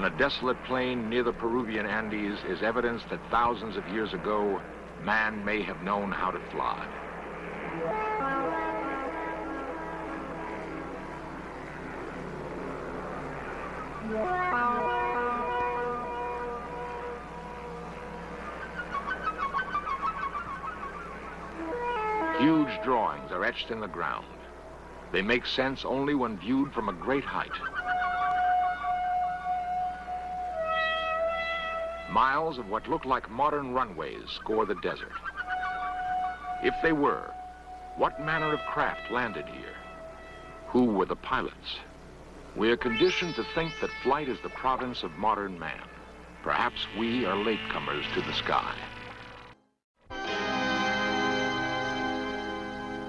On a desolate plain near the Peruvian Andes is evidence that thousands of years ago, man may have known how to fly. Huge drawings are etched in the ground. They make sense only when viewed from a great height. Miles of what look like modern runways score the desert. If they were, what manner of craft landed here? Who were the pilots? We are conditioned to think that flight is the province of modern man. Perhaps we are latecomers to the sky.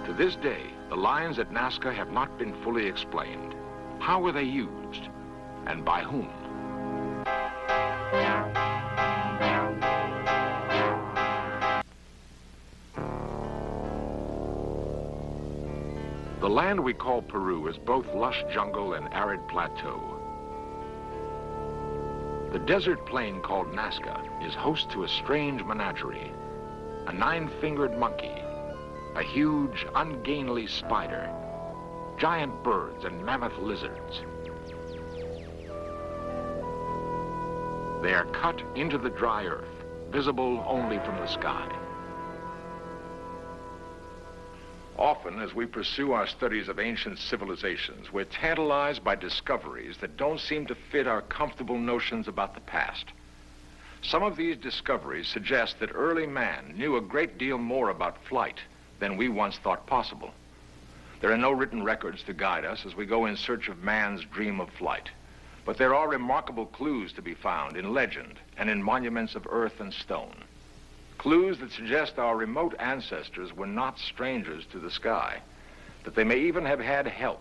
To this day, the lines at Nazca have not been fully explained. How were they used? And by whom? The land we call Peru is both lush jungle and arid plateau. The desert plain called Nazca is host to a strange menagerie. A 9-fingered monkey, a huge, ungainly spider, giant birds and mammoth lizards. They are cut into the dry earth, visible only from the sky. Often, as we pursue our studies of ancient civilizations, we're tantalized by discoveries that don't seem to fit our comfortable notions about the past. Some of these discoveries suggest that early man knew a great deal more about flight than we once thought possible. There are no written records to guide us as we go in search of man's dream of flight, but there are remarkable clues to be found in legend and in monuments of earth and stone. Clues that suggest our remote ancestors were not strangers to the sky, that they may even have had help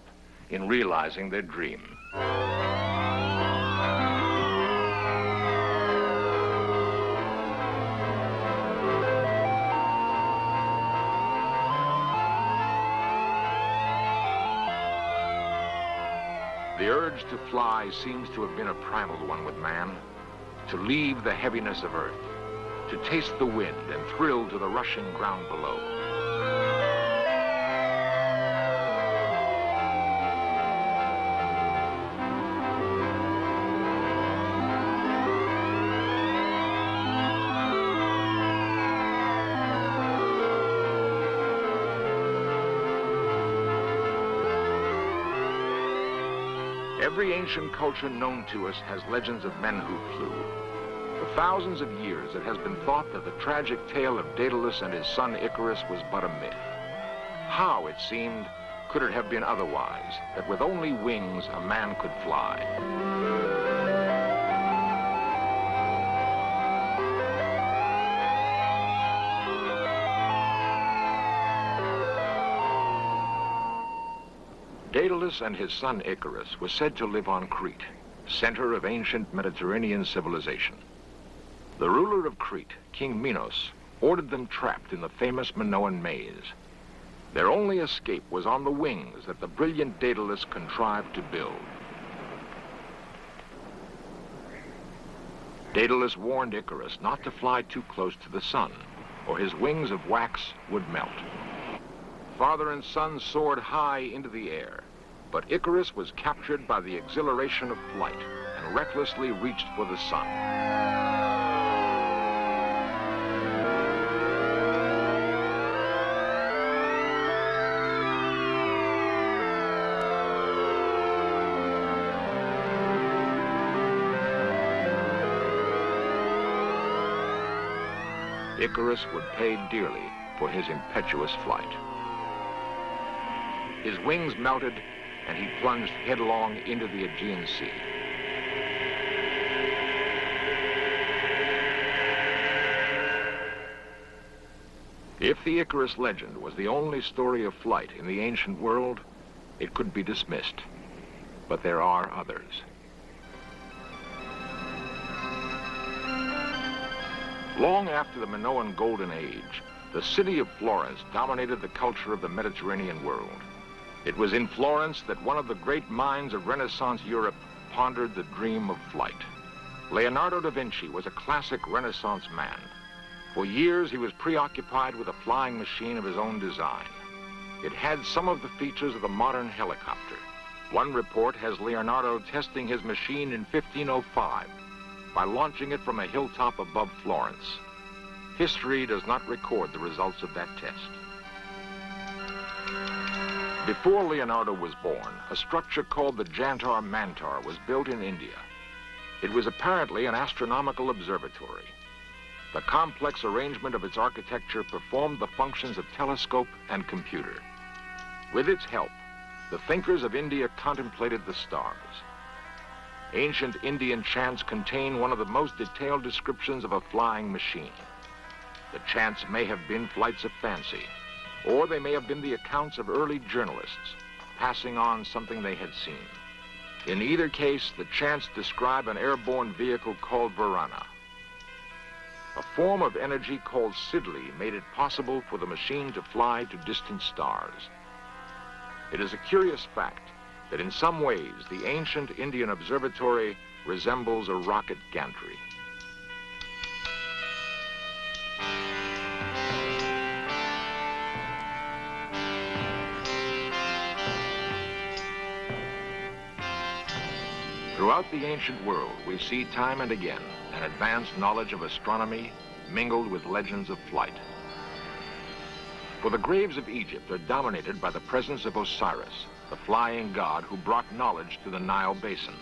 in realizing their dream. The urge to fly seems to have been a primal one with man, to leave the heaviness of earth, to taste the wind and thrill to the rushing ground below. Every ancient culture known to us has legends of men who flew. For thousands of years, it has been thought that the tragic tale of Daedalus and his son Icarus was but a myth. How, it seemed, could it have been otherwise, that with only wings, a man could fly? Daedalus and his son Icarus were said to live on Crete, center of ancient Mediterranean civilization. The ruler of Crete, King Minos, ordered them trapped in the famous Minoan maze. Their only escape was on the wings that the brilliant Daedalus contrived to build. Daedalus warned Icarus not to fly too close to the sun, or his wings of wax would melt. Father and son soared high into the air, but Icarus was captured by the exhilaration of flight and recklessly reached for the sun. Icarus would pay dearly for his impetuous flight. His wings melted, and he plunged headlong into the Aegean Sea. If the Icarus legend was the only story of flight in the ancient world, it could be dismissed. But there are others. Long after the Minoan Golden Age, the city of Florence dominated the culture of the Mediterranean world. It was in Florence that one of the great minds of Renaissance Europe pondered the dream of flight. Leonardo da Vinci was a classic Renaissance man. For years, he was preoccupied with a flying machine of his own design. It had some of the features of the modern helicopter. One report has Leonardo testing his machine in 1505 by launching it from a hilltop above Florence. History does not record the results of that test. Before Leonardo was born, a structure called the Jantar Mantar was built in India. It was apparently an astronomical observatory. The complex arrangement of its architecture performed the functions of telescope and computer. With its help, the thinkers of India contemplated the stars. Ancient Indian chants contain one of the most detailed descriptions of a flying machine. The chants may have been flights of fancy, or they may have been the accounts of early journalists passing on something they had seen. In either case, the chants describe an airborne vehicle called Varana. A form of energy called Sidli made it possible for the machine to fly to distant stars. It is a curious fact that in some ways the ancient Indian observatory resembles a rocket gantry. Throughout the ancient world, we see time and again an advanced knowledge of astronomy mingled with legends of flight. For the graves of Egypt are dominated by the presence of Osiris, the flying god who brought knowledge to the Nile basin.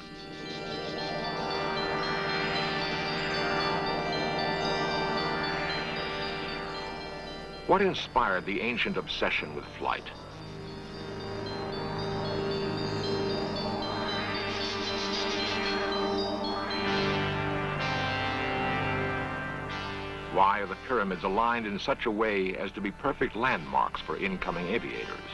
What inspired the ancient obsession with flight? Why are the pyramids aligned in such a way as to be perfect landmarks for incoming aviators?